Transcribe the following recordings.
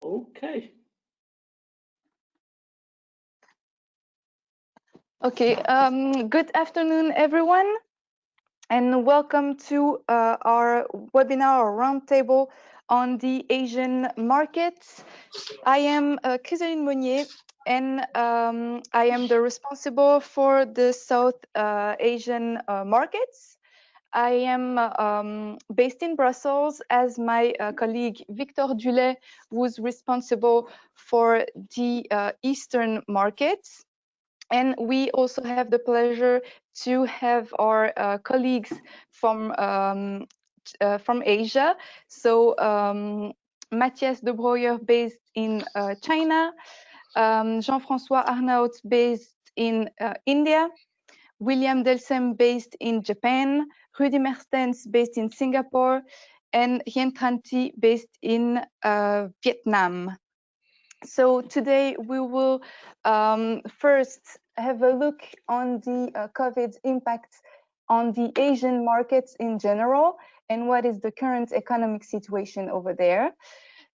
Okay. Okay, good afternoon, everyone, and welcome to our webinar or roundtable on the Asian markets. I am Chrysoline Monnier, and I am the responsible for the South Asian markets. I am based in Brussels, as my colleague Victor Dulait, who's responsible for the Eastern markets. And we also have the pleasure to have our colleagues from Asia. So Mattias Debroyer, based in China, Jean-François Aernouts, based in India, William Delsemme, based in Japan, Rudi Mertens, based in Singapore, and Hien, based in Vietnam. So today we will first have a look on the COVID's impact on the Asian markets in general and what is the current economic situation over there.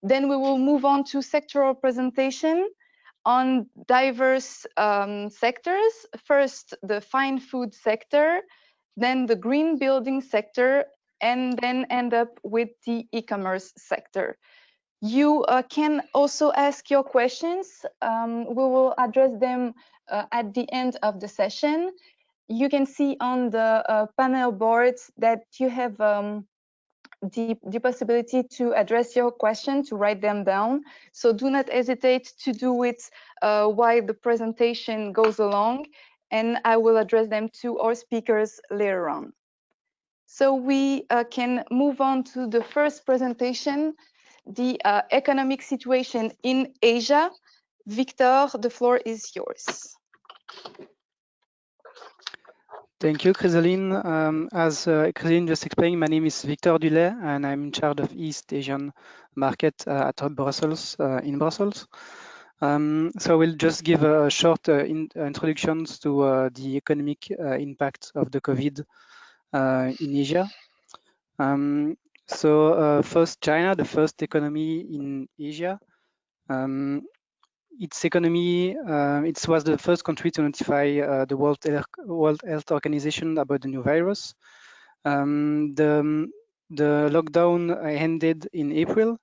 Then we will move on to sectoral presentation on diverse sectors. First, the fine food sector, then the green building sector, and then end up with the e-commerce sector. You can also ask your questions. We will address them at the end of the session. You can see on the panel boards that you have the possibility to address your question, to write them down. So do not hesitate to do it while the presentation goes along, and I will address them to our speakers later on. So we can move on to the first presentation, the economic situation in Asia. Victor, the floor is yours. Thank you, Chrysoline. As Chrysoline just explained, my name is Victor Dulait, and I'm in charge of East Asian market at Brussels, in Brussels. So we'll just give a short introductions to the economic impact of the COVID in Asia. First, China, the first economy in Asia. Its economy, it was the first country to notify the World Health Organization about the new virus. The lockdown ended in April,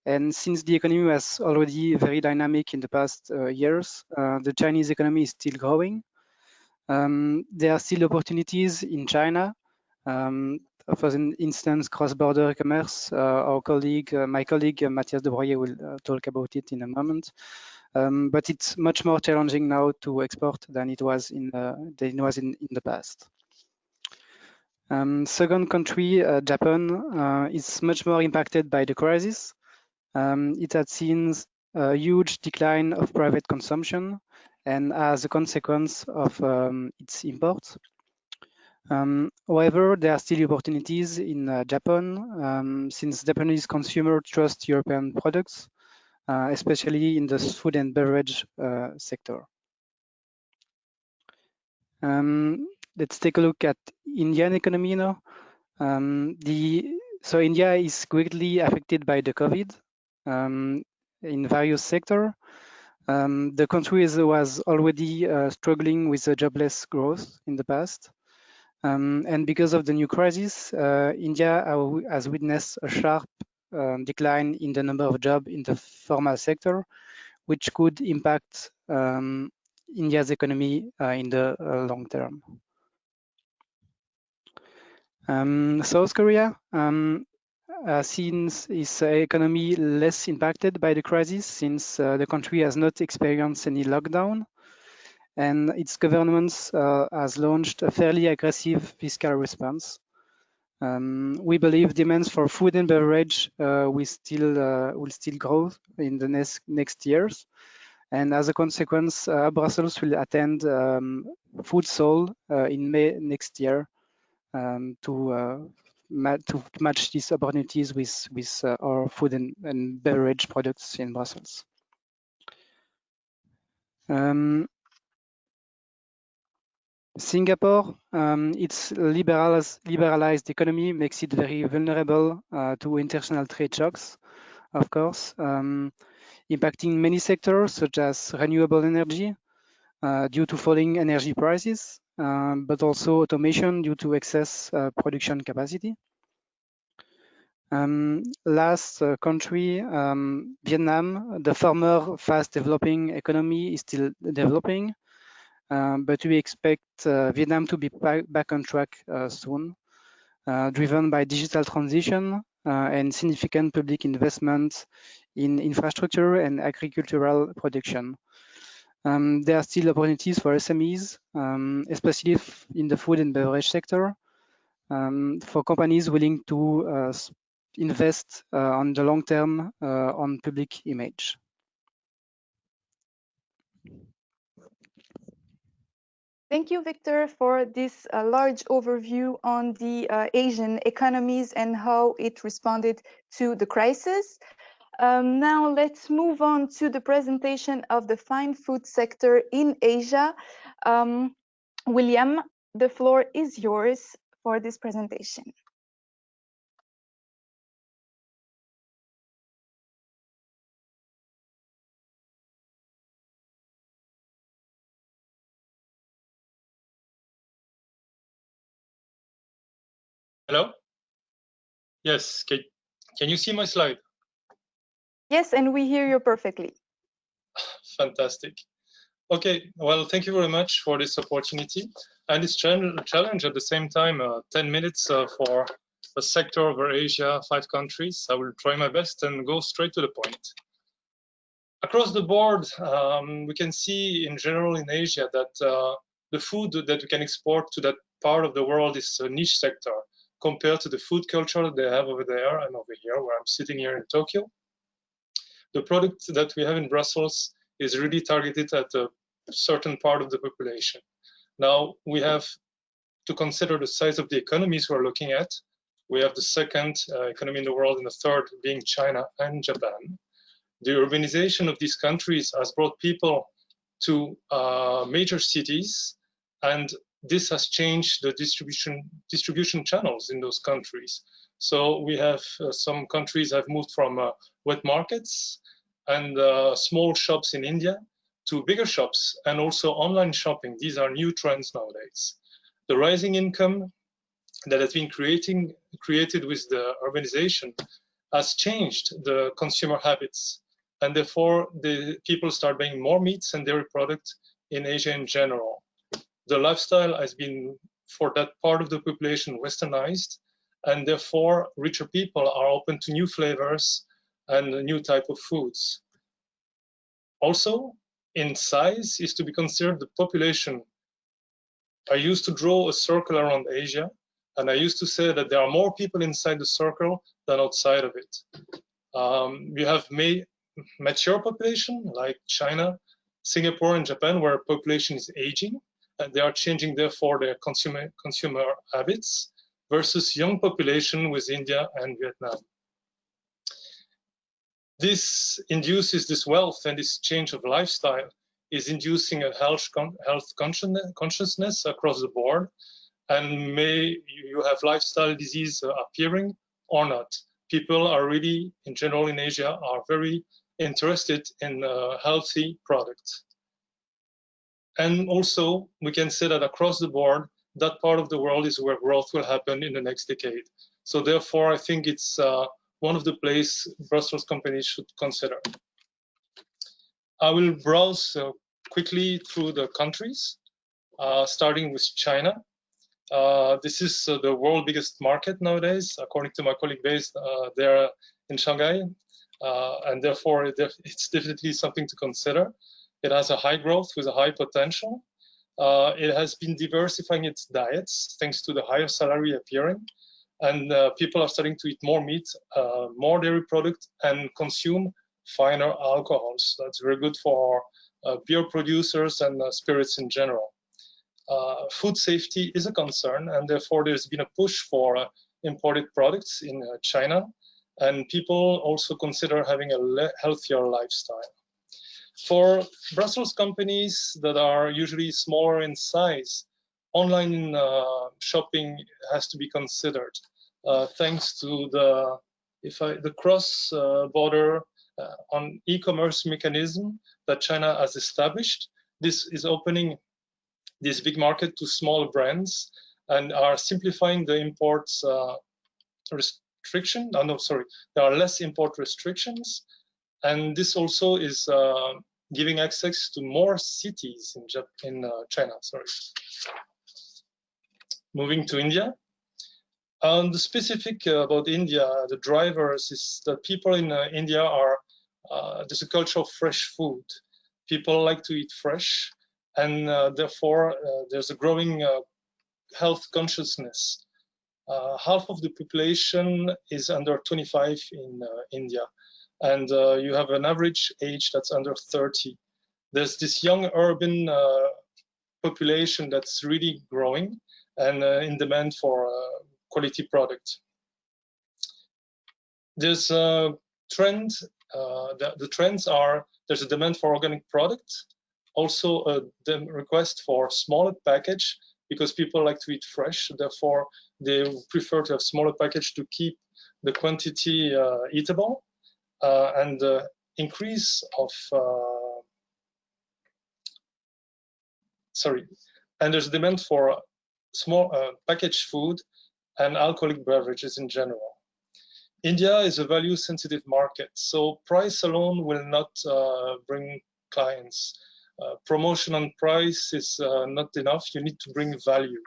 and since the economy was already very dynamic in the past years, the Chinese economy is still growing. There are still opportunities in China. For instance, cross-border commerce. My colleague Mattias Debroyer will talk about it in a moment. But it's much more challenging now to export than it was in the past. Second country, Japan, is much more impacted by the crisis. It had seen a huge decline of private consumption, and as a consequence of its imports. However, there are still opportunities in Japan, since Japanese consumers trust European products, especially in the food and beverage sector. Let's take a look at Indian economy now. So India is greatly affected by the COVID in various sectors. The country was already struggling with the jobless growth in the past. And because of the new crisis, India has witnessed a sharp decline in the number of jobs in the formal sector, which could impact India's economy in the long term. South Korea sees its economy less impacted by the crisis, since the country has not experienced any lockdown, and its government has launched a fairly aggressive fiscal response. We believe demands for food and beverage will still grow in the next years, and as a consequence, Brussels will attend Food Soul in May next year to match these opportunities with our food and beverage products in Brussels. Singapore, its liberalized economy makes it very vulnerable to international trade shocks, of course. impacting many sectors such as renewable energy due to falling energy prices, but also automation due to excess production capacity. Last country, Vietnam, the former fast developing economy is still developing, but we expect Vietnam to be back on track soon, driven by digital transition and significant public investment in infrastructure and agricultural production. There are still opportunities for SMEs, especially in the food and beverage sector, for companies willing to invest on the long term on public image. Thank you, Victor, for this large overview on the Asian economies and how it responded to the crisis. Now let's move on to the presentation of the fine food sector in Asia. William, the floor is yours for this presentation. Hello? Yes, can you see my slide? Yes, and we hear you perfectly. Fantastic. Okay, well, thank you very much for this opportunity and this challenge at the same time, 10 minutes for a sector over Asia, 5 countries. I will try my best and go straight to the point. Across the board, we can see in general in Asia that the food that we can export to that part of the world is a niche sector compared to the food culture that they have over there and over here, where I'm sitting here in Tokyo. The product that we have in Brussels is really targeted at a certain part of the population. Now, we have to consider the size of the economies we're looking at. We have the second economy in the world and the third being China and Japan. The urbanization of these countries has brought people to major cities, and this has changed the distribution channels in those countries. So we have some countries have moved from wet markets and small shops in India to bigger shops and also online shopping. These are new trends nowadays. The rising income that has been created with the urbanization has changed the consumer habits, and therefore the people start buying more meats and dairy products in Asia in general. The lifestyle has been, for that part of the population, westernized, and therefore richer people are open to new flavors and a new type of foods. Also, in size is to be considered the population. I used to draw a circle around Asia, and I used to say that there are more people inside the circle than outside of it. We have mature population like China, Singapore, and Japan, where population is aging, and they are changing therefore their consumer habits, versus young population with India and Vietnam. This induces this wealth, and this change of lifestyle is inducing a health consciousness across the board, and you have lifestyle disease appearing or not. People are really, in general in Asia, are very interested in healthy products. And also, we can say that across the board, that part of the world is where growth will happen in the next decade. So therefore, I think it's one of the places Brussels companies should consider. I will browse quickly through the countries, starting with China. This is the world's biggest market nowadays, according to my colleague based there in Shanghai, and therefore it's definitely something to consider. It has a high growth with a high potential. It has been diversifying its diets thanks to the higher salary appearing, and people are starting to eat more meat, more dairy products, and consume finer alcohols. That's very good for beer producers and spirits in general. Food safety is a concern, and therefore there's been a push for imported products in China, and people also consider having a healthier lifestyle. For Brussels companies that are usually smaller in size, online shopping has to be considered, thanks to the cross-border on e-commerce mechanism that China has established. This is opening this big market to small brands and are simplifying the imports restriction. Oh, no, sorry, there are less import restrictions, and this also is giving access to more cities in China. Sorry. Moving to India. The specific about India, the drivers is that people in India are, there's a culture of fresh food. People like to eat fresh, and therefore there's a growing health consciousness. Half of the population is under 25 in India, and you have an average age that's under 30. There's this young urban population that's really growing and in demand for quality product. There's a trend, the trends are, there's a demand for organic product, also a request for smaller package because people like to eat fresh, therefore they prefer to have smaller package to keep the quantity eatable, and the increase of, and there's demand for small packaged food and alcoholic beverages in general. India is a value-sensitive market, so price alone will not bring clients. Promotion on price is not enough. You need to bring value.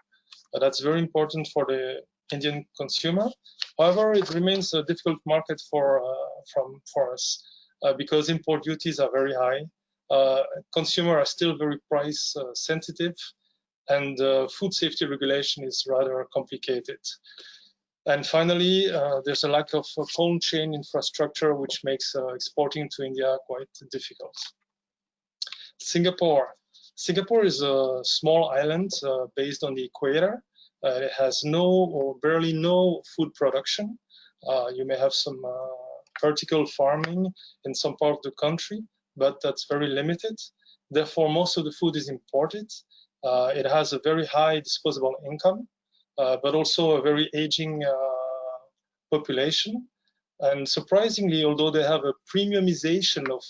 That's very important for the Indian consumer. However, it remains a difficult market for us because import duties are very high. Consumers are still very price sensitive, and food safety regulation is rather complicated. And finally, there's a lack of cold chain infrastructure, which makes exporting to India quite difficult. Singapore. Singapore is a small island based on the equator. It has no or barely no food production. You may have some vertical farming in some part of the country, but that's very limited. Therefore, most of the food is imported. It has a very high disposable income, but also a very aging population. And surprisingly, although they have a premiumization of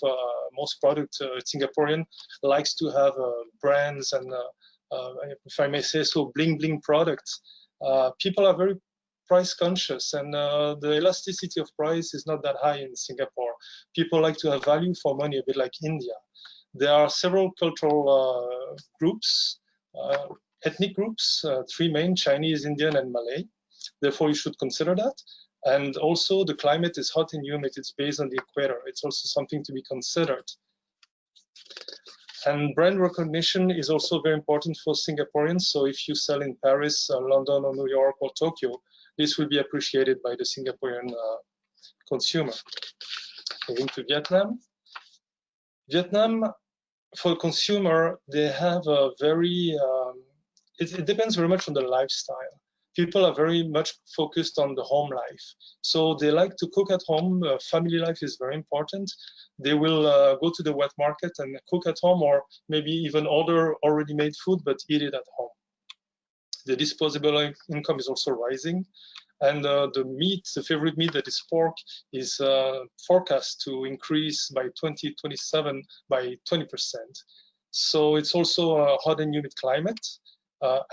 most products, Singaporean likes to have brands and, if I may say so, bling bling products. People are very price conscious, and the elasticity of price is not that high in Singapore. People like to have value for money, a bit like India. There are several cultural groups, ethnic groups, three main: Chinese, Indian, and Malay. Therefore, you should consider that. And also, the climate is hot and humid. It's based on the equator. It's also something to be considered. And brand recognition is also very important for Singaporeans. So if you sell in Paris, London, or New York, or Tokyo, this will be appreciated by the Singaporean consumer. Moving to Vietnam. Vietnam, for consumer, they have a very, it depends very much on the lifestyle. People are very much focused on the home life. So they like to cook at home. Family life is very important. They will go to the wet market and cook at home, or maybe even order already made food, but eat it at home. The disposable income is also rising. And the meat, the favorite meat, that is pork, is forecast to increase by 2027 by 20%. So it's also a hot and humid climate.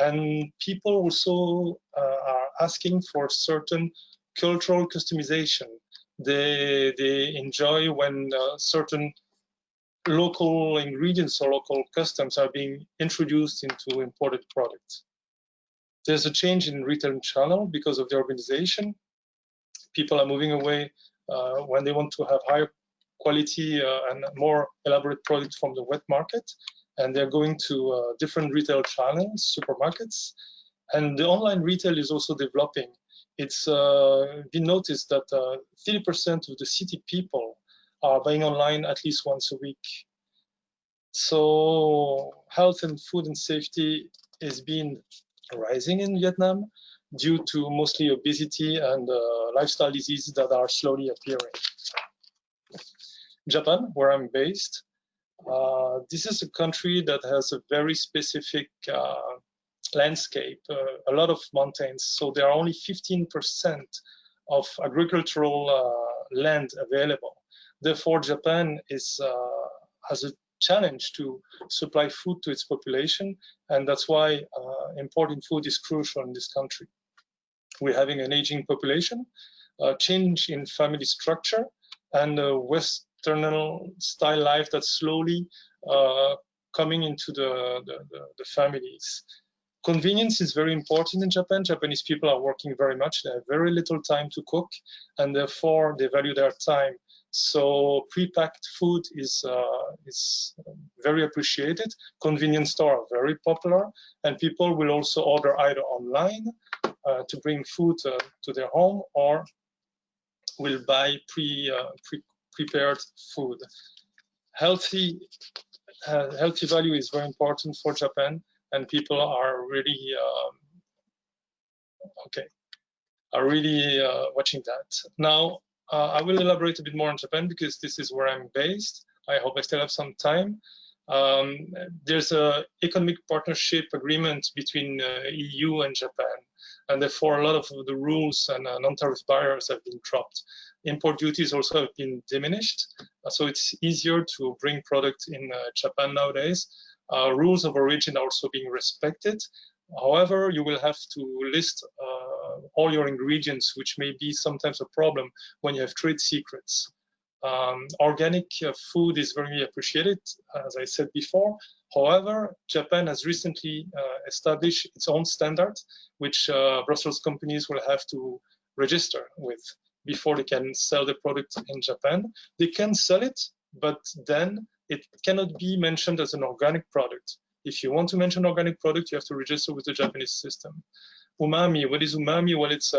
And people also are asking for certain cultural customization. They enjoy when certain local ingredients or local customs are being introduced into imported products. There's a change in retail channel because of the urbanization. People are moving away when they want to have higher quality and more elaborate products from the wet market, and they're going to different retail channels, supermarkets. And the online retail is also developing. It's been noticed that 30% of the city people are buying online at least once a week. So health and food and safety is being rising in Vietnam due to mostly obesity and lifestyle diseases that are slowly appearing. Japan, where I'm based, this is a country that has a very specific landscape, a lot of mountains. So there are only 15% of agricultural land available. Therefore, Japan has a challenge to supply food to its population, and that's why importing food is crucial in this country. We're having an aging population, change in family structure, and a Western style life that's slowly coming into the families. Convenience is very important in Japan. Japanese people are working very much. They have very little time to cook, and therefore they value their time. So pre-packed food is very appreciated. Convenience stores are very popular, and people will also order either online to bring food to their home, or will buy prepared food. Healthy value is very important for Japan, and people are really watching that. Now, I will elaborate a bit more on Japan because this is where I'm based. I hope I still have some time. There's an economic partnership agreement between EU and Japan, and therefore a lot of the rules and non-tariff barriers have been dropped. Import duties also have been diminished, so it's easier to bring products in Japan nowadays. Rules of origin are also being respected. However, you will have to list all your ingredients, which may be sometimes a problem when you have trade secrets. Organic food is very appreciated, as I said before. However, Japan has recently established its own standard, which Brussels companies will have to register with before they can sell the product in Japan. They can sell it, but then it cannot be mentioned as an organic product. If you want to mention organic product, you have to register with the Japanese system. Umami, what is umami? Well, it's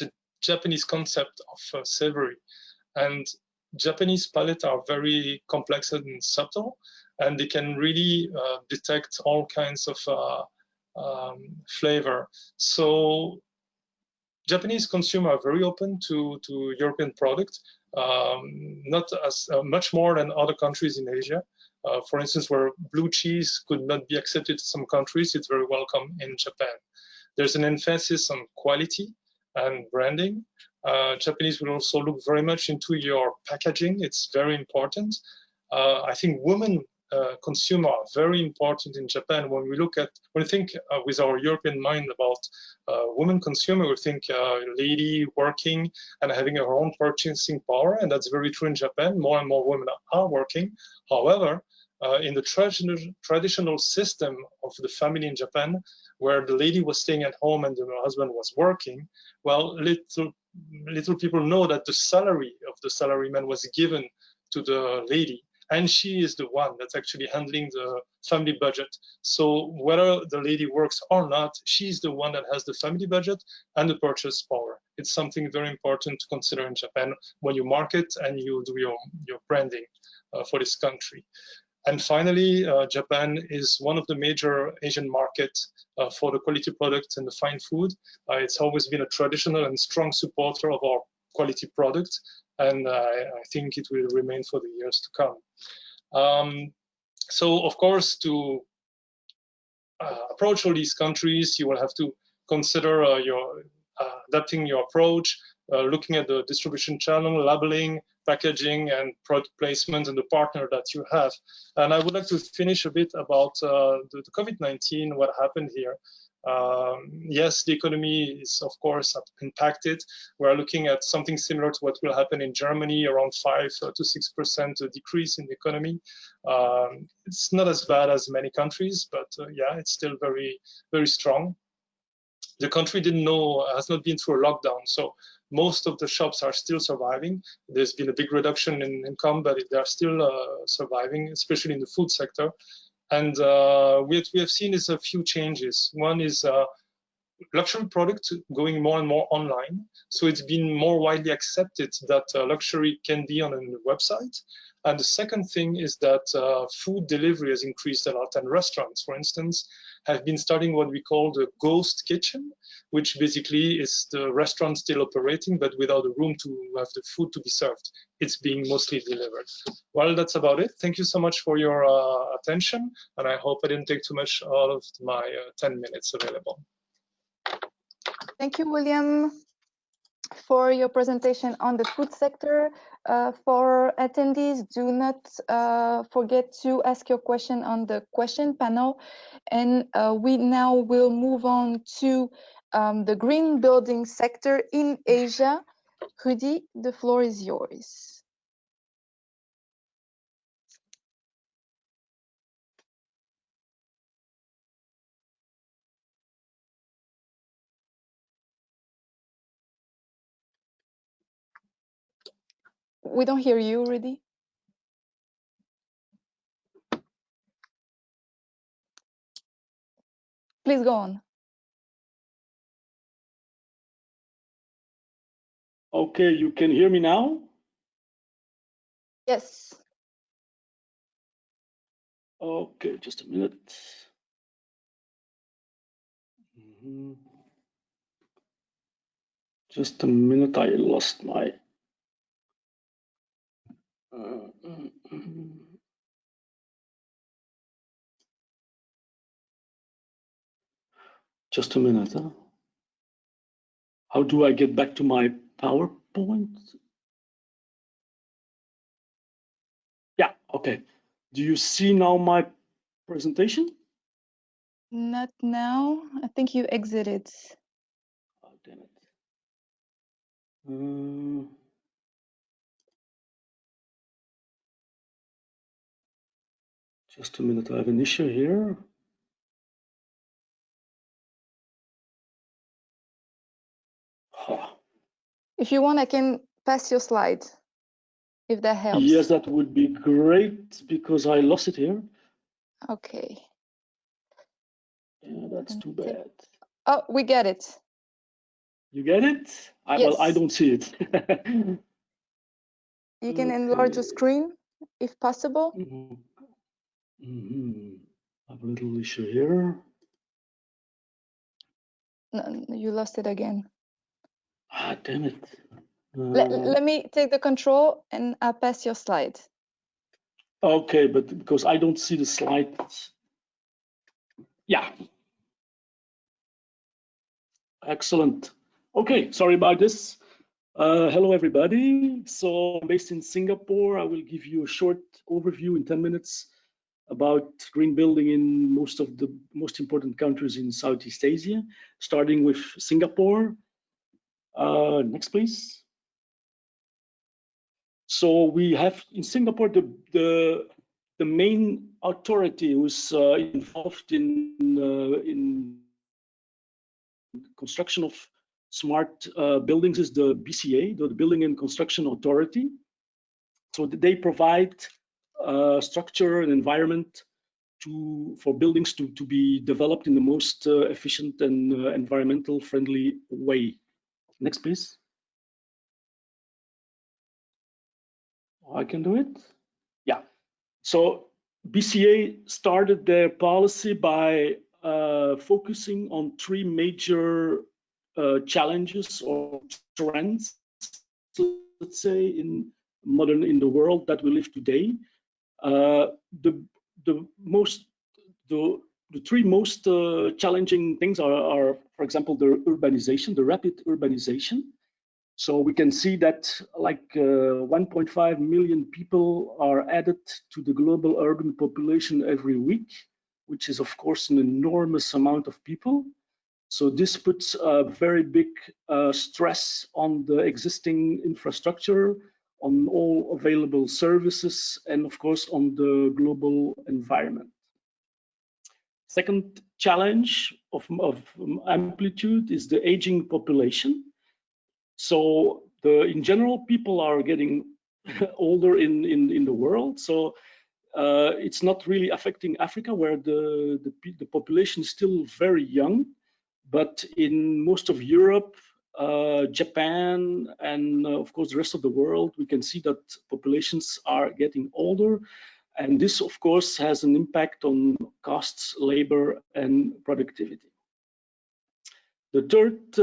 a Japanese concept of savory. And Japanese palates are very complex and subtle, and they can really detect all kinds of flavor. So Japanese consumers are very open to European products, not as much more than other countries in Asia. For instance, where blue cheese could not be accepted in some countries, it's very welcome in Japan. There's an emphasis on quality and branding. Japanese will also look very much into your packaging. It's very important. I think women consumers are very important in Japan. When we think with our European mind about women consumer, we think lady working and having her own purchasing power, and that's very true in Japan. More and more women are working. However, in the traditional system of the family in Japan, where the lady was staying at home and the husband was working, well, little people know that the salary of the salaryman was given to the lady, and she is the one that's actually handling the family budget. So whether the lady works or not, she's the one that has the family budget and the purchase power. It's something very important to consider in Japan when you market and you do your branding for this country. And finally, Japan is one of the major Asian markets for the quality products and the fine food. It's always been a traditional and strong supporter of our quality products, and I think it will remain for the years to come. So, of course, to approach all these countries, you will have to consider adapting your approach, looking at the distribution channel, labeling, packaging, and product placement, and the partner that you have. And I would like to finish a bit about the COVID-19, what happened here. Yes, the economy is, of course, impacted. We're looking at something similar to what will happen in Germany, around 5 to 6% decrease in the economy. It's not as bad as many countries, but yeah, it's still very, very strong. The country has not been through a lockdown, so most of the shops are still surviving. There's been a big reduction in income, but they are still surviving, especially in the food sector. And what we have seen is a few changes. One is luxury products going more and more online. So it's been more widely accepted that luxury can be on a website. And the second thing is that food delivery has increased a lot, and restaurants, for instance, have been starting what we call the ghost kitchen, which basically is the restaurant still operating, but without a room to have the food to be served. It's being mostly delivered. Well, that's about it. Thank you so much for your attention, and I hope I didn't take too much out of my 10 minutes available. Thank you, William. for your presentation on the food sector. For attendees, do not forget to ask your question on the question panel. And we now will move on to the green building sector in Asia. Rudi, the floor is yours. We don't hear you, Rudi. Please go on. Okay, you can hear me now? Yes. Okay, just a minute. Just a minute, I lost my... Just a minute, huh? How do I get back to my PowerPoint? Yeah, okay. Do you see now my presentation? Not now. I think you exited. Oh, damn it. Just a minute, I have an issue here. If you want, I can pass your slide, if that helps. Yes, that would be great, because I lost it here. Okay. Yeah, that's too bad. Oh, we get it. You get it? Yes. Well, I don't see it. You can enlarge your screen, if possible. I have a little issue here. No, you lost it again. Ah, damn it. Let me take the control and I'll pass your slide. Okay, but because I don't see the slides. Yeah. Excellent. Okay, sorry about this. Hello, everybody. So I'm based in Singapore. I will give you a short overview in 10 minutes about green building in most of the most important countries in Southeast Asia, starting with Singapore. Next, please. So we have in Singapore the main authority who's involved in construction of smart buildings is the BCA, the Building and Construction Authority. So they provide structure and environment for buildings to be developed in the most efficient and environmental friendly way. Next, please. I can do it. Yeah. So BCA started their policy by focusing on three major challenges or trends, let's say, in the world that we live today. The three most challenging things are, for example, the urbanization, the rapid urbanization. So we can see that like 1.5 million people are added to the global urban population every week, which is of course an enormous amount of people. So this puts a very big stress on the existing infrastructure, on all available services, and of course on the global environment. Second challenge of amplitude is the aging population. So in general, people are getting older in the world. So it's not really affecting Africa, where the population is still very young. But in most of Europe, Japan, and of course the rest of the world, we can see that populations are getting older. And this, of course, has an impact on costs, labor, and productivity. The third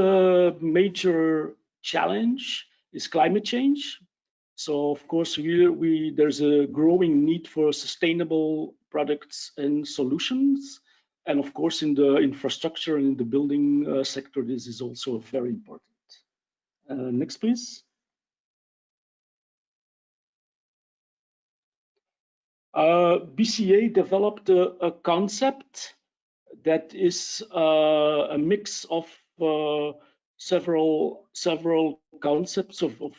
major challenge is climate change. So of course there's a growing need for sustainable products and solutions, and of course in the infrastructure and in the building sector this is also very important. Next, please. BCA developed a concept that is a mix of several concepts of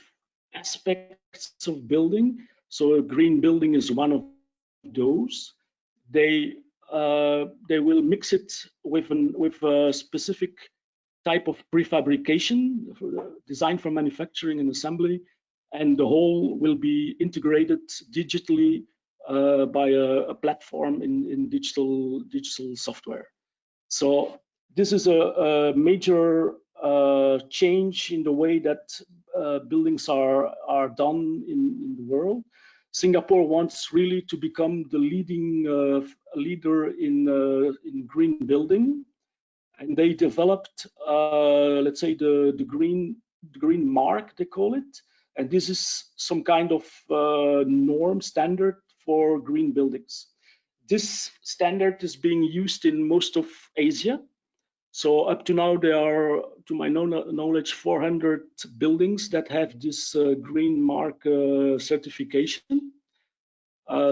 aspects of building. So a green building is one of those. They will mix it with a specific type of prefabrication designed for manufacturing and assembly, and the whole will be integrated digitally by a platform in digital software. So this is a major change in the way that buildings are done in the world. Singapore wants really to become the leading leader in green building, and they developed, let's say, the green mark, they call it, and this is some kind of norm standard for green buildings. This standard is being used in most of Asia. So up to now, there are, to my knowledge, 400 buildings that have this green mark certification.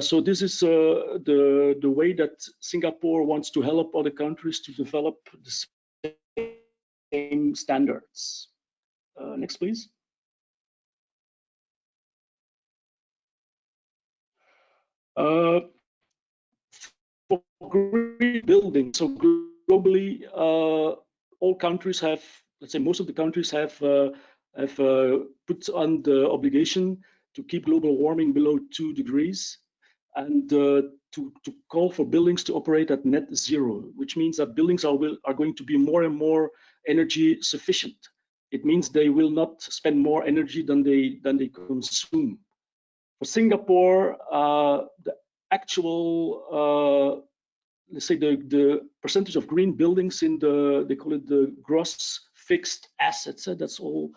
So this is the way that Singapore wants to help other countries to develop the same standards. Next, please. For green buildings, so globally, all countries have, let's say, most of the countries have put on the obligation to keep global warming below 2 degrees, and to call for buildings to operate at net zero, which means that buildings are going to be more and more energy sufficient. It means they will not spend more energy than they consume. For Singapore, the actual let's say the percentage of green buildings in they call it the gross fixed assets, that's all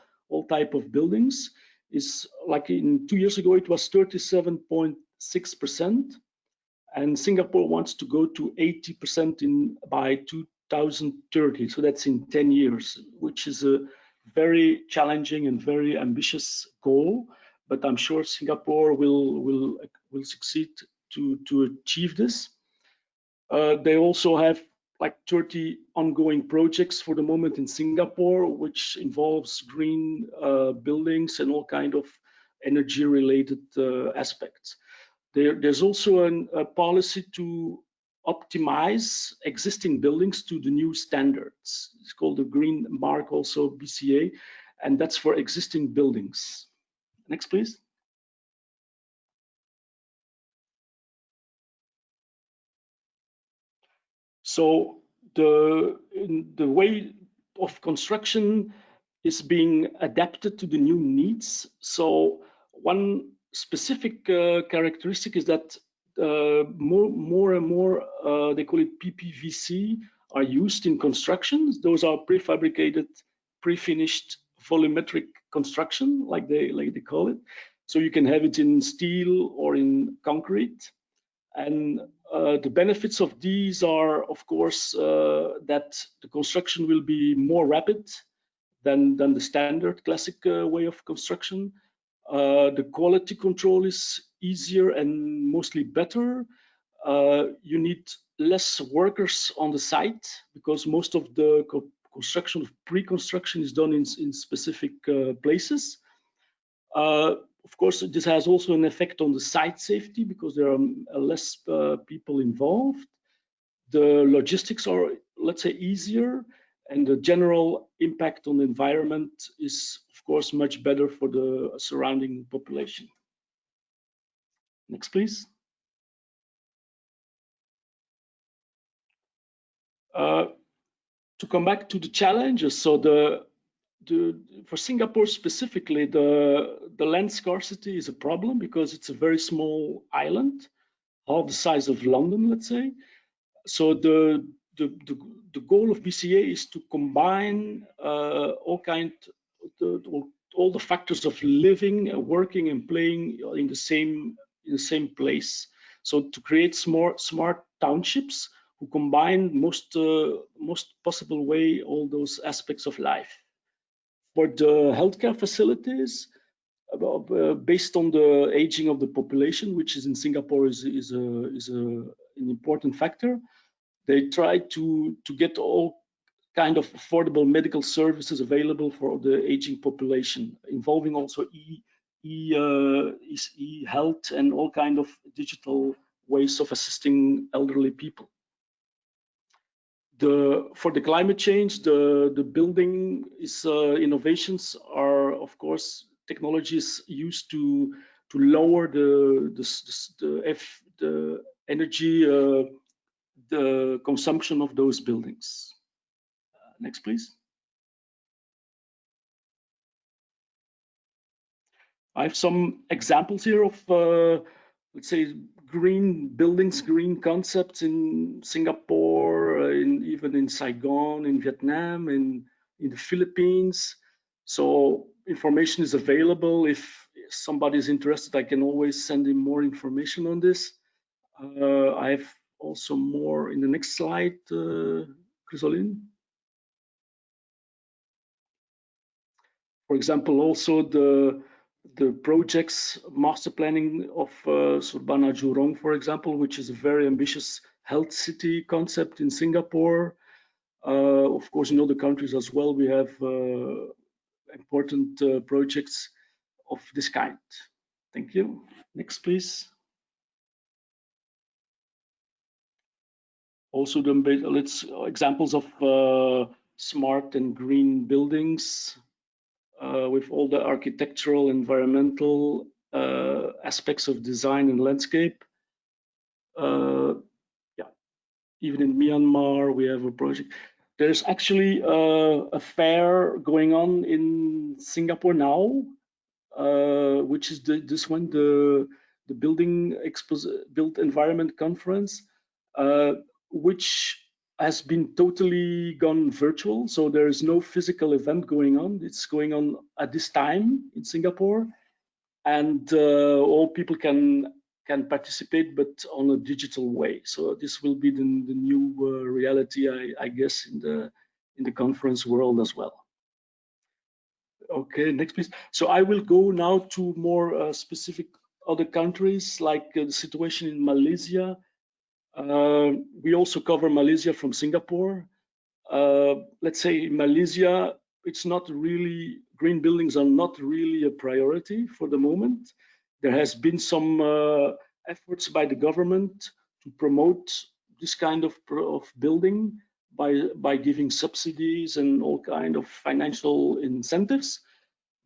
type of buildings, is like in 2 years ago it was 37.6%, and Singapore wants to go to 80% by 2030. So that's in 10 years, which is a very challenging and very ambitious goal, but I'm sure Singapore will succeed to achieve this. They also have like 30 ongoing projects for the moment in Singapore, which involves green buildings and all kind of energy-related aspects. There's also a policy to optimize existing buildings to the new standards. It's called the Green Mark, also BCA, and that's for existing buildings. Next, please. So the way of construction is being adapted to the new needs. So one specific characteristic is that more and more, they call it PPVC, are used in constructions. Those are prefabricated, pre-finished volumetric construction, like they call it. So you can have it in steel or in concrete. And the benefits of these are, of course, that the construction will be more rapid than the standard classic way of construction. The quality control is easier and mostly better. You need less workers on the site because most of the construction, pre-construction, is done in specific places. Of course, this has also an effect on the site safety because there are less people involved. The logistics are, let's say, easier, and the general impact on the environment is, of course, much better for the surrounding population. Next, please. To come back to the challenges, so for Singapore specifically, the land scarcity is a problem because it's a very small island, half the size of London, let's say. So the goal of BCA is to combine all the factors of living, working, and playing in the same place. So to create smart townships who combine most possible way all those aspects of life. For the healthcare facilities, based on the aging of the population, which is in Singapore is an important factor, they try to get all kind of affordable medical services available for the aging population, involving also e-health and all kind of digital ways of assisting elderly people. For the climate change, the building innovations are, of course, technologies used to lower the energy the consumption of those buildings. Next, please. I have some examples here of, let's say, green buildings, green concepts in Singapore, even in Saigon, in Vietnam, in the Philippines. So information is available. If somebody is interested, I can always send him more information on this. I have also more in the next slide, Chrysoline. For example, also the projects master planning of Surbana Jurong, for example, which is a very ambitious health city concept in Singapore. Of course, in other countries as well, we have important projects of this kind. Thank you. Next, please. Also, examples of smart and green buildings. With all the architectural, environmental aspects of design and landscape. Yeah, even in Myanmar, we have a project. There's actually a fair going on in Singapore now, which is this one, the Built Environment Conference, which has been totally gone virtual, so there is no physical event going on. It's going on at this time in Singapore, and all people can participate, but on a digital way. So this will be the new reality, I guess, in the conference world as well. Okay, next please. So I will go now to more specific other countries, like the situation in Malaysia. We also cover Malaysia from Singapore. Let's say in Malaysia, it's not really, green buildings are not really a priority for the moment. There has been some efforts by the government to promote this kind of building by giving subsidies and all kind of financial incentives.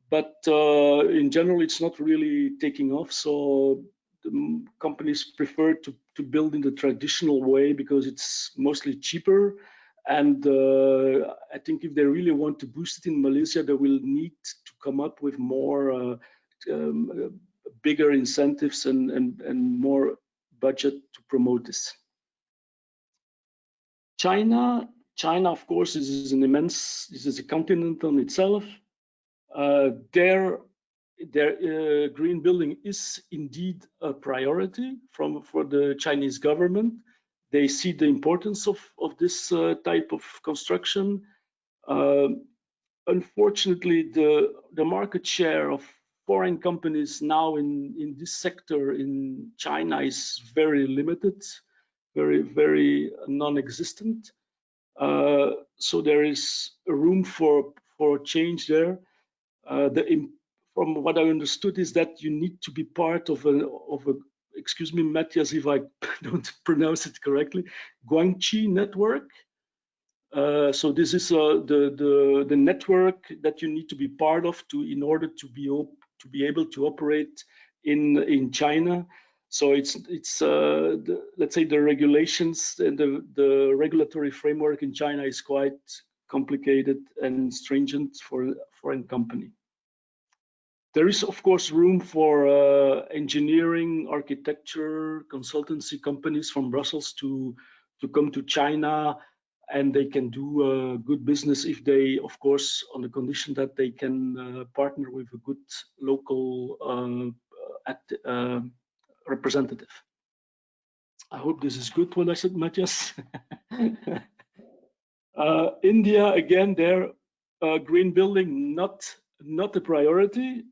But in general, it's not really taking off. So the companies prefer to build in the traditional way because it's mostly cheaper. And I think if they really want to boost it in Malaysia, they will need to come up with more bigger incentives and more budget to promote this. China, of course, this is a continent on itself. Their green building is indeed a priority for the Chinese government. They see the importance of this type of construction. Unfortunately, the market share of foreign companies now in this sector in China is very limited, very non-existent. So there is room for change there. From what I understood is that you need to be part of a excuse me, Mattias, if I don't pronounce it correctly, Guangxi network. So this is the network that you need to be part of in order to be able to operate in China. So it's let's say the regulations and the regulatory framework in China is quite complicated and stringent for a foreign company. There is, of course, room for engineering, architecture, consultancy companies from Brussels to come to China, and they can do good business if they, of course, on the condition that they can partner with a good local representative. I hope this is good what I said, Mattias. India, again, there green building not a priority.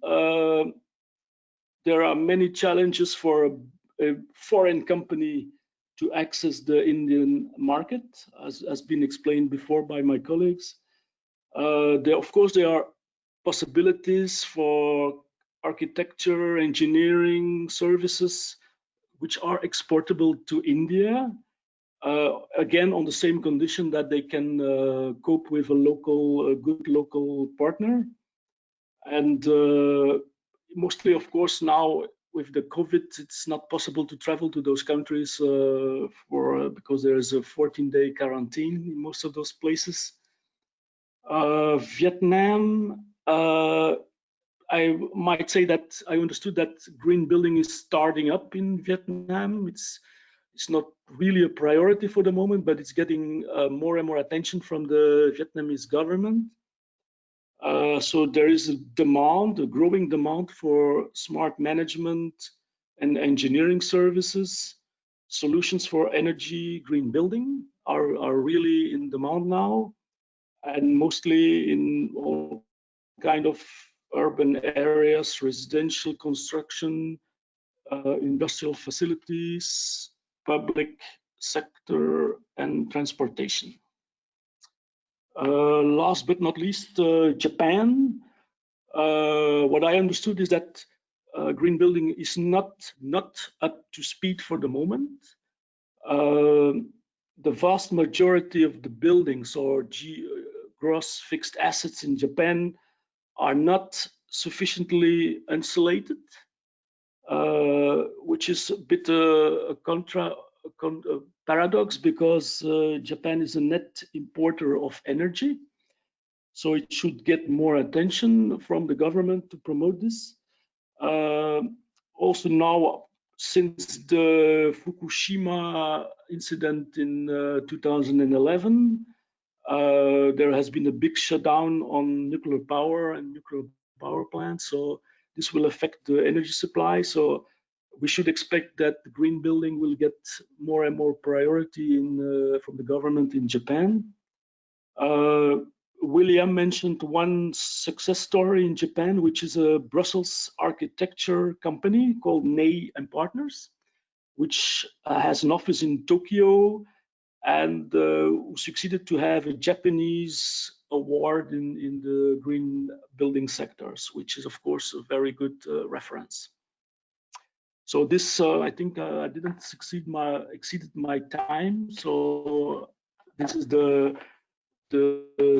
There are many challenges for a foreign company to access the Indian market, as has been explained before by my colleagues. Of course, there are possibilities for architecture, engineering services, which are exportable to India, again on the same condition that they can cope with a good local partner. And mostly, of course, now with the COVID, it's not possible to travel to those countries because there is a 14-day quarantine in most of those places. Vietnam, I might say that I understood that green building is starting up in Vietnam. It's not really a priority for the moment, but it's getting more and more attention from the Vietnamese government. So there is a growing demand for smart management and engineering services. Solutions for energy, green building are really in demand now, and mostly in all kind of urban areas, residential construction, industrial facilities, public sector, and transportation. Last but not least, Japan. What I understood is that green building is not up to speed for the moment. The vast majority of the buildings or gross fixed assets in Japan are not sufficiently insulated, which is a bit a paradox, because Japan is a net importer of energy. So it should get more attention from the government to promote this. Also now, since the Fukushima incident in 2011, there has been a big shutdown on nuclear power and nuclear power plants. So this will affect the energy supply. So we should expect that the green building will get more and more priority from the government in Japan. William mentioned one success story in Japan, which is a Brussels architecture company called Ney and Partners, which has an office in Tokyo, and who succeeded to have a Japanese award in the green building sectors, which is of course a very good reference. So this, I think I didn't exceeded my time. So this is the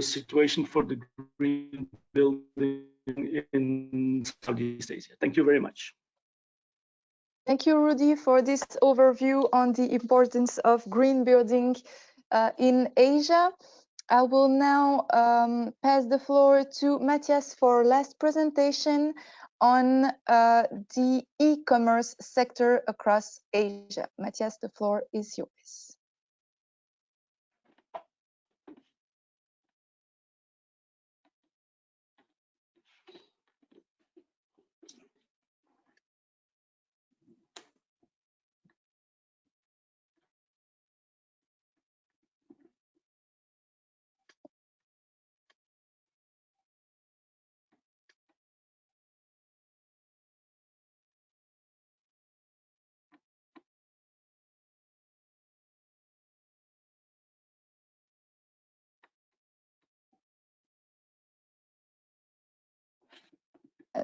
situation for the green building in Southeast Asia. Thank you very much. Thank you, Rudi, for this overview on the importance of green building in Asia. I will now pass the floor to Mattias for last presentation on the e-commerce sector across Asia. Mattias, the floor is yours.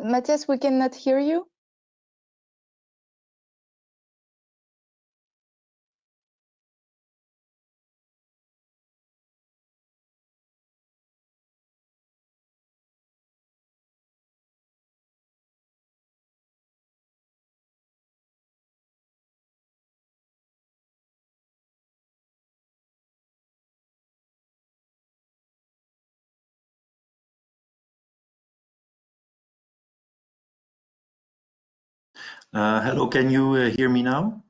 Mattias, we cannot hear you. Hello, can you hear me now?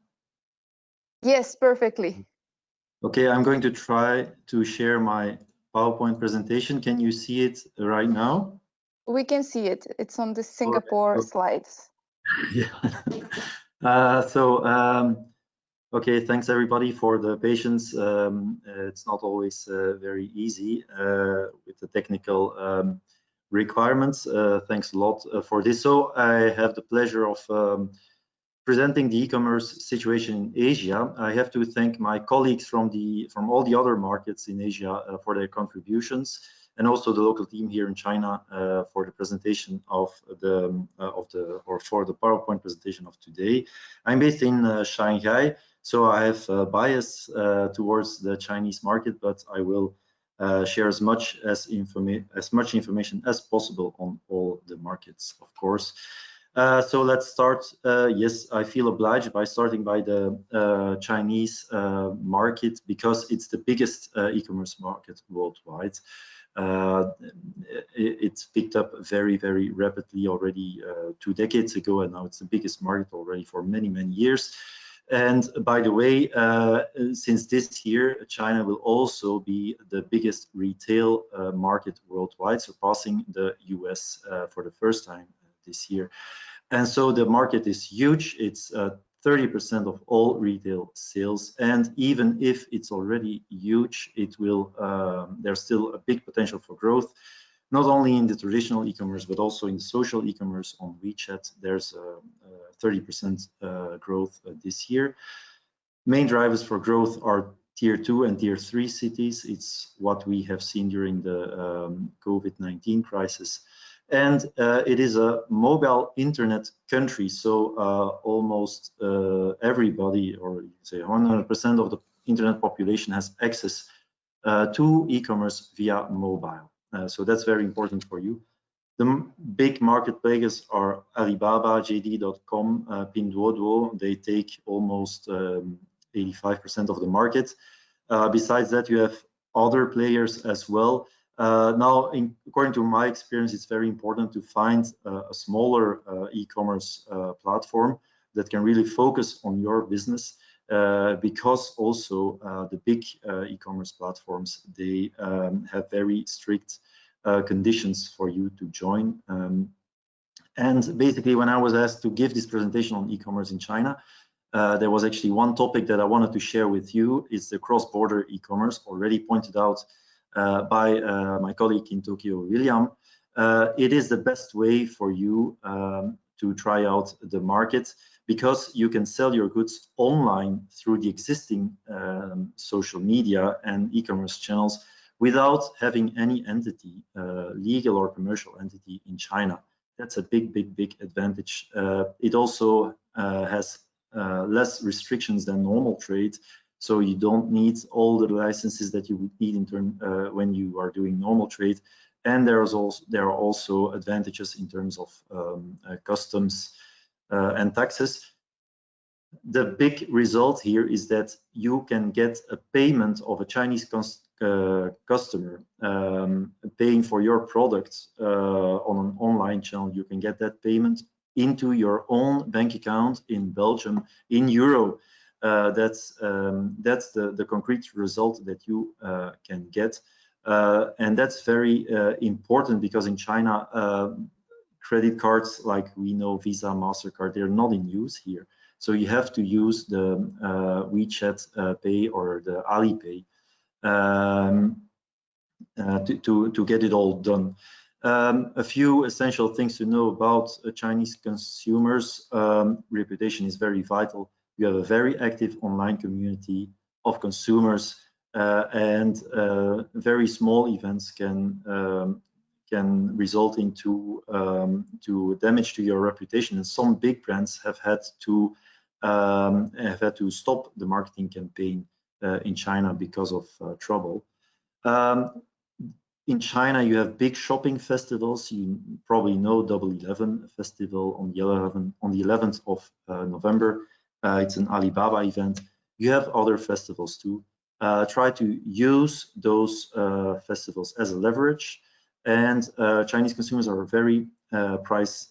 Yes, perfectly. Okay, I'm going to try to share my PowerPoint presentation. Can you see it right now? We can see it. It's on the Singapore slides. Yeah. Okay, thanks everybody for the patience. It's not always very easy with the technical requirements. Thanks a lot for this. So I have the pleasure of presenting the e-commerce situation in Asia. I have to thank my colleagues from all the other markets in Asia for their contributions, and also the local team here in China for the presentation of the PowerPoint presentation of today. I'm based in Shanghai, so I have a bias towards the Chinese market, but I will share as much information as possible on all the markets, of course. So let's start. Yes, I feel obliged by starting by the Chinese market, because it's the biggest e-commerce market worldwide. It's picked up very, very rapidly already 2 decades ago, and now it's the biggest market already for many, many years. And by the way, since this year, China will also be the biggest retail market worldwide, surpassing the US for the first time this year. And so the market is huge. It's 30% of all retail sales, and even if it's already huge, it will there's still a big potential for growth, not only in the traditional e-commerce but also in social e-commerce on WeChat. There's 30% growth this year. Main drivers for growth are tier 2 and tier 3 cities. It's what we have seen during the COVID-19 crisis. And it is a mobile internet country, so almost everybody, or you say 100% of the internet population, has access to e-commerce via mobile. So that's very important for you. The big market players are Alibaba, JD.com, Pinduoduo. They take almost 85% of the market. Besides that, you have other players as well. Now, according to my experience, it's very important to find a smaller e-commerce platform that can really focus on your business, because also the big e-commerce platforms, they have very strict conditions for you to join. And basically, when I was asked to give this presentation on e-commerce in China, there was actually one topic that I wanted to share with you. It's the cross-border e-commerce, already pointed out by my colleague in Tokyo, William. It is the best way for you to try out the market, because you can sell your goods online through the existing social media and e-commerce channels without having any entity, legal or commercial entity, in China. That's a big, big, big advantage. It also has less restrictions than normal trade. So you don't need all the licenses that you would need in turn when you are doing normal trade. And there are also advantages in terms of customs and taxes. The big result here is that you can get a payment of a Chinese customer paying for your products on an online channel. You can get that payment into your own bank account in Belgium in euro. That's the concrete result that you can get, and that's very important, because in China, credit cards like we know, Visa, MasterCard, they're not in use here. So you have to use the WeChat Pay or the Alipay to get it all done. A few essential things to know about Chinese consumers. Reputation is very vital. You have a very active online community of consumers, and very small events can result into damage to your reputation. And some big brands have had to stop the marketing campaign in China because of trouble. In China, you have big shopping festivals. You probably know Double 11 festival on the 11th of November. It's an Alibaba event. You have other festivals too. Try to use those festivals as a leverage. And Chinese consumers are very price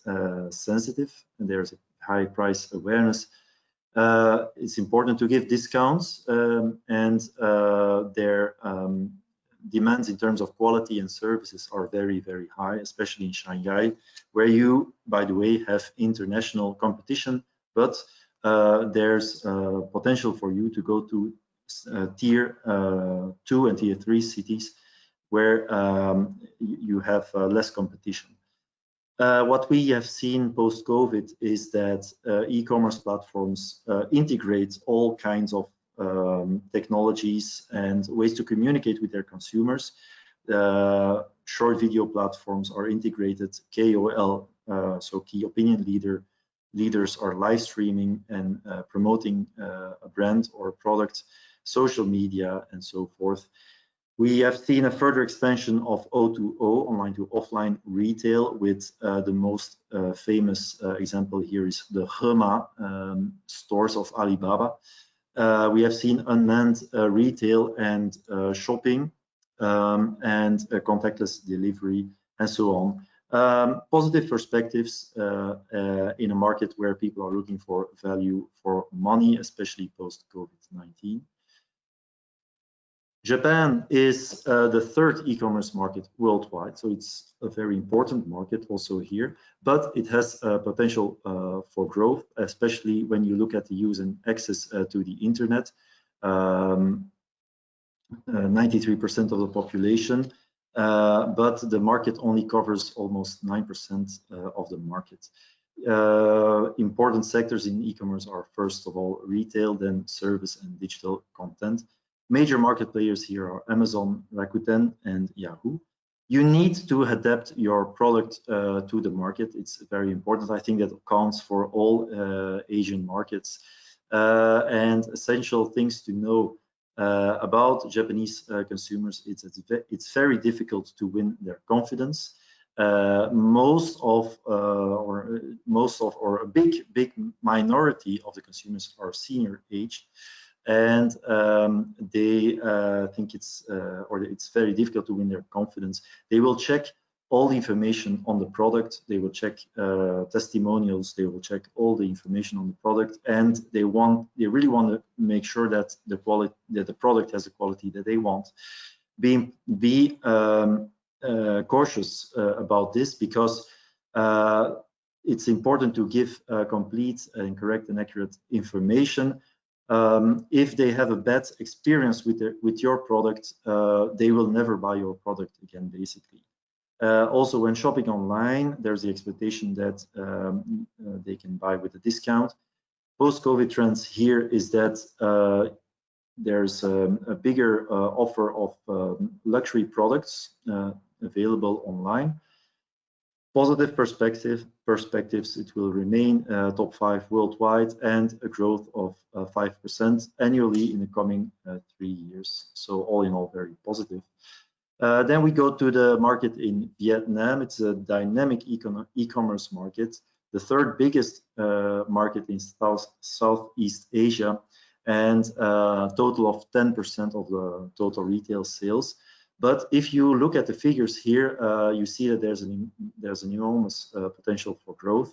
sensitive, and there's a high price awareness. It's important to give discounts, and their demands in terms of quality and services are very, very high, especially in Shanghai, where you, by the way, have international competition, but there's potential for you to go to tier 2 and tier 3 cities where you have less competition. What we have seen post-COVID is that e-commerce platforms integrate all kinds of technologies and ways to communicate with their consumers. Short video platforms are integrated, KOL, so key opinion leaders are live streaming and promoting a brand or a product, social media, and so forth. We have seen a further expansion of O2O, online to offline retail, with the most famous example here is the Hema stores of Alibaba. We have seen unmanned retail and shopping and contactless delivery and so on. Positive perspectives in a market where people are looking for value for money, especially post-COVID-19. Japan is the third e-commerce market worldwide, so it's a very important market also here, but it has potential for growth, especially when you look at the use and access to the internet. 93% of the population, but the market only covers almost 9% of the market. Important sectors in e-commerce are, first of all, retail, then service and digital content. Major market players here are Amazon, Rakuten, and Yahoo. You need to adapt your product to the market. It's very important. I think that counts for all Asian markets. And essential things to know about Japanese consumers, it's very difficult to win their confidence. Most of or a big minority of the consumers are senior age, and they think it's very difficult to win their confidence. They will check all the information on the product, they will check testimonials, they will check all the information on the product, and they really want to make sure that the product has the quality that they want. Be cautious about this, because it's important to give complete and correct and accurate information. If they have a bad experience with your product, they will never buy your product again, basically. Also, when shopping online, there's the expectation that they can buy with a discount. Post-COVID trends here is that there's a bigger offer of luxury products available online. Positive perspectives, it will remain top 5 worldwide and a growth of 5% annually in the coming 3 years. So all in all, very positive. Then we go to the market in Vietnam. It's a dynamic e-commerce market, the third biggest market in Southeast Asia, and a total of 10% of the total retail sales. But if you look at the figures here, you see that there's an enormous potential for growth.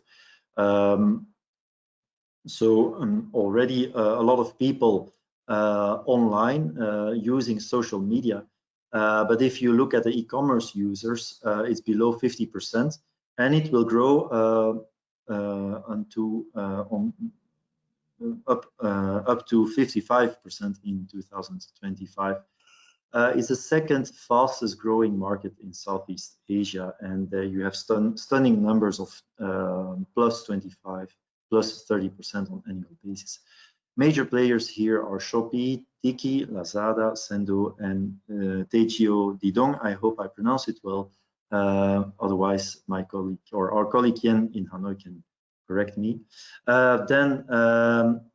Already a lot of people online using social media. But if you look at the e-commerce users, it's below 50%, and it will grow up to 55% in 2025. It's the second fastest growing market in Southeast Asia, and you have stunning numbers of +25, +30% on annual basis. Major players here are Shopee, Tiki, Lazada, Sendo, and Taegyo Didong. I hope I pronounce it well. Otherwise, my colleague or our colleague Hien in Hanoi can correct me. Then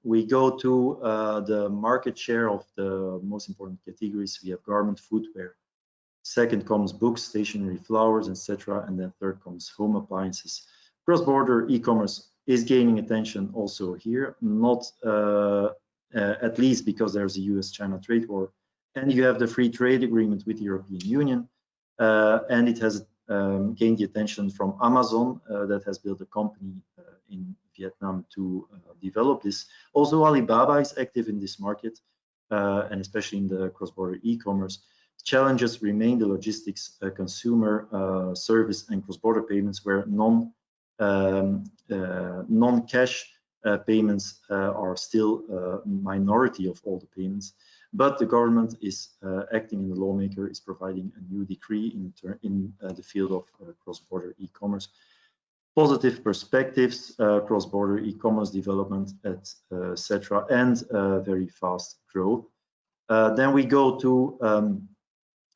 we go to the market share of the most important categories. We have garment, footwear. Second comes books, stationery, flowers, etc. And then third comes home appliances. Cross-border e-commerce is gaining attention also here, not at least because there's a US-China trade war, and you have the free trade agreement with the European Union, and it has gained the attention from Amazon that has built a company in Vietnam to develop this. Also, Alibaba is active in this market, and especially in the cross-border e-commerce. Challenges remain the logistics, consumer service, and cross-border payments, where non-cash payments are still a minority of all the payments. But the government is acting, and the lawmaker is providing a new decree in the field of cross-border e-commerce. Positive perspectives, cross-border e-commerce development, etc., and very fast growth. Then we go to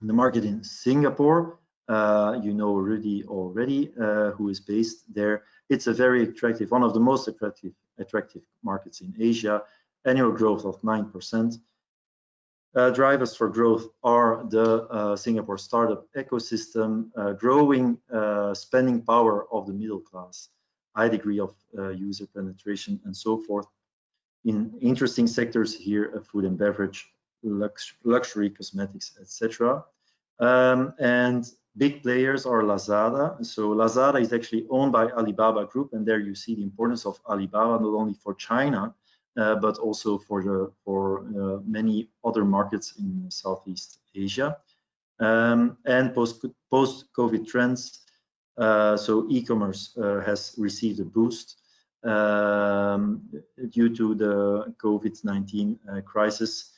the market in Singapore. You know Rudi already, who is based there. It's a very attractive, one of the most attractive markets in Asia. Annual growth of 9%. Drivers for growth are the Singapore startup ecosystem, growing spending power of the middle class, high degree of user penetration, and so forth. In interesting sectors here, food and beverage, luxury, cosmetics, etc. And big players are Lazada. So Lazada is actually owned by Alibaba Group, and there you see the importance of Alibaba not only for China, but also for many other markets in Southeast Asia. And post-COVID trends, so e-commerce has received a boost due to the COVID-19 crisis.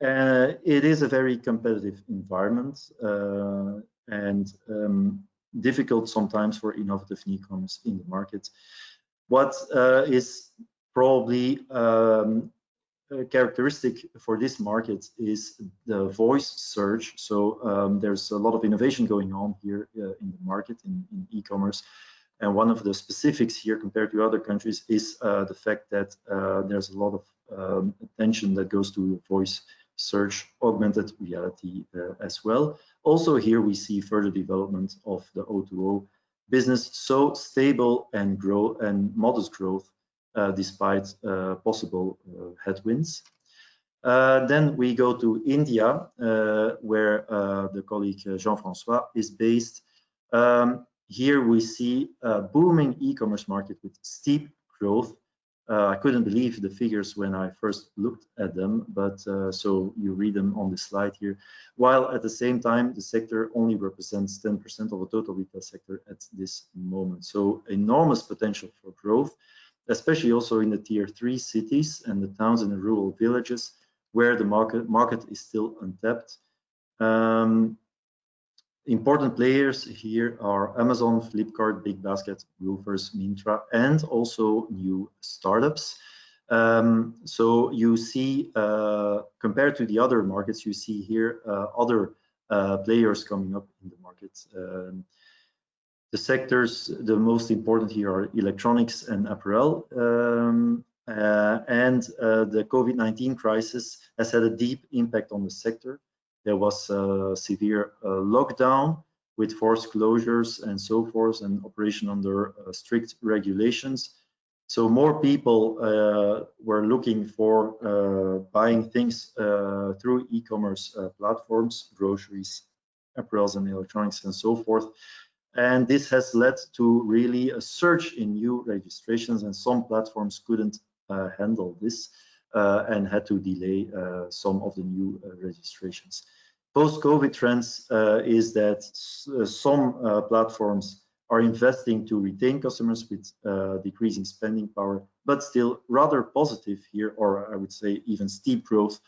It is a very competitive environment and difficult sometimes for innovative newcomers in the market. What is probably characteristic for this market is the voice search. So there's a lot of innovation going on here in the market in e-commerce. And one of the specifics here compared to other countries is the fact that there's a lot of attention that goes to voice search, augmented reality as well. Also here we see further development of the O2O business, so stable and modest growth despite possible headwinds. Then we go to India, where the colleague Jean-François is based. Here we see a booming e-commerce market with steep growth. I couldn't believe the figures when I first looked at them, but so you read them on the slide here. While at the same time, the sector only represents 10% of the total retail sector at this moment. So enormous potential for growth, especially also in the tier 3 cities and the towns and the rural villages where the market is still untapped. Important players here are Amazon, Flipkart, Big Basket, Groovers, Myntra, and also new startups. So you see, compared to the other markets, you see here other players coming up in the market. The sectors, the most important here are electronics and apparel. And the COVID-19 crisis has had a deep impact on the sector. There was a severe lockdown with forced closures and so forth, and operation under strict regulations. So more people were looking for buying things through e-commerce platforms, groceries, apparels and electronics and so forth. And this has led to really a surge in new registrations, and some platforms couldn't handle this and had to delay some of the new registrations. Post-COVID trends is that some platforms are investing to retain customers with decreasing spending power, but still rather positive here, or I would say even steep growth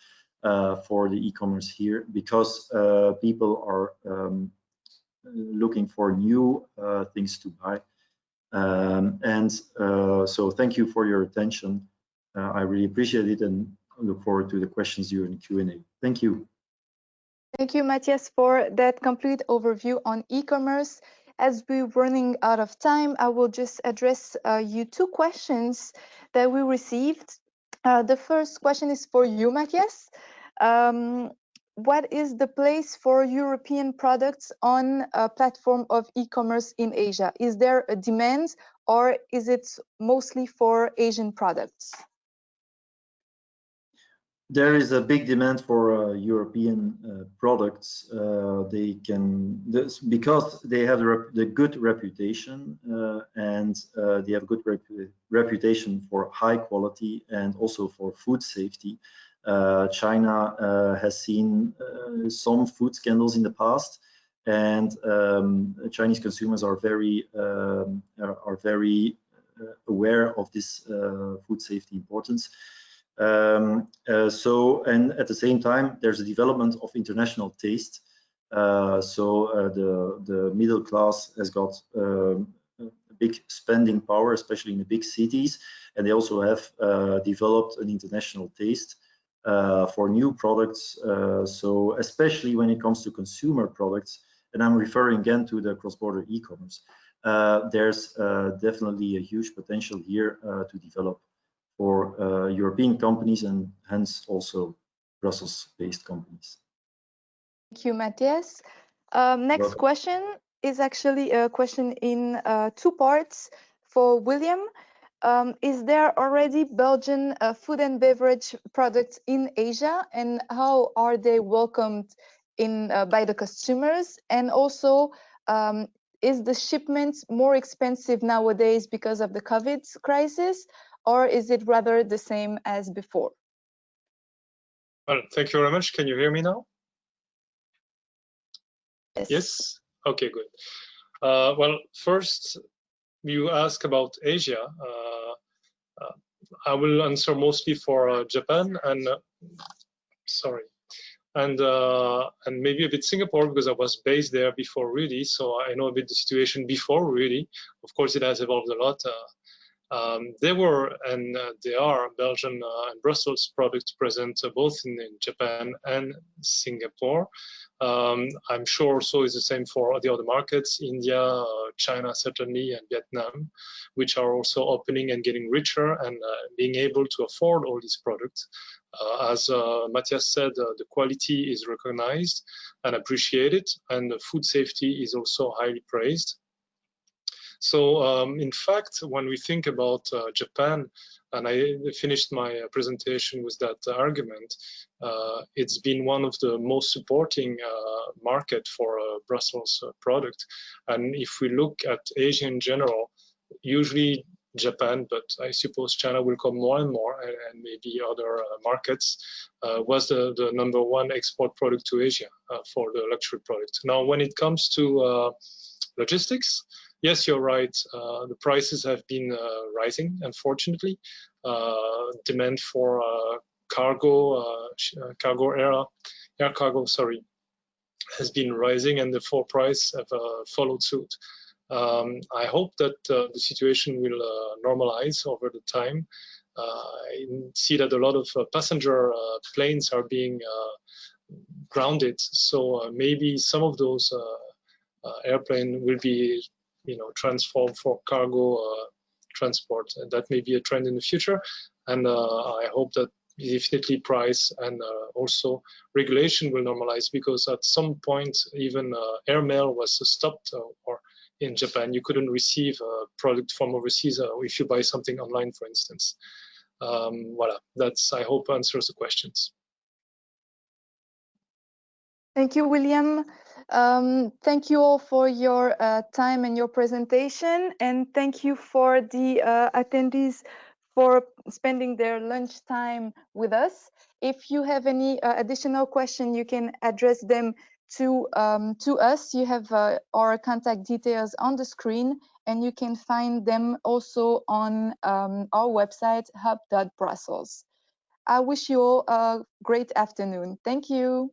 for the e-commerce here, because people are looking for new things to buy. So thank you for your attention. I really appreciate it and look forward to the questions during Q&A. Thank you. Thank you, Mattias, for that complete overview on e-commerce. As we're running out of time, I will just address you two questions that we received. The first question is for you, Mattias. What is the place for European products on a platform of e-commerce in Asia? Is there a demand, or is it mostly for Asian products? There is a big demand for European products. Because they have the good reputation and they have good reputation for high quality and also for food safety. China has seen some food scandals in the past, and Chinese consumers are very aware of this food safety importance. And at the same time, there's a development of international taste. The middle class has got a big spending power, especially in the big cities, and they also have developed an international taste for new products. So especially when it comes to consumer products, and I'm referring again to the cross-border e-commerce, there's definitely a huge potential here to develop for European companies and hence also Brussels-based companies. Thank you, Mattias. Next question is actually a question in two parts for William. Is there already Belgian food and beverage products in Asia, and how are they welcomed by the consumers? And also, is the shipment more expensive nowadays because of the COVID crisis, or is it rather the same as before? Well, thank you very much. Can you hear me now? Yes. Okay, good. Well, first, you ask about Asia. I will answer mostly for Japan and and maybe a bit Singapore, because I was based there before Rudi, so I know a bit the situation before Rudi. Of course, it has evolved a lot. There were and there are Belgian and Brussels products present both in Japan and Singapore. I'm sure also is the same for the other markets, India, China certainly, and Vietnam, which are also opening and getting richer and being able to afford all these products. As Mattias said, the quality is recognized and appreciated, and the food safety is also highly praised. So in fact, when we think about Japan, and I finished my presentation with that argument, it's been one of the most supporting market for a Brussels product. And if we look at Asia in general, usually Japan, but I suppose China will come more and more, and maybe other markets, was the #1 export product to Asia for the luxury product. Now, when it comes to logistics, yes, you're right. The prices have been rising, unfortunately. Demand for air cargo, sorry, has been rising, and the price have followed suit. I hope that the situation will normalize over the time. I see that a lot of passenger planes are being grounded, so maybe some of those airplanes will be, transformed for cargo transport, and that may be a trend in the future. And I hope that definitely price and also regulation will normalize, because at some point even airmail was stopped, or in Japan you couldn't receive a product from overseas if you buy something online, for instance. Voilà, that's, I hope, answers the questions. Thank you, William. Thank you all for your time and your presentation, and thank you for the attendees for spending their lunch time with us. If you have any additional question, you can address them to us. You have our contact details on the screen, and you can find them also on our website, hub.brussels. I wish you all a great afternoon. Thank you.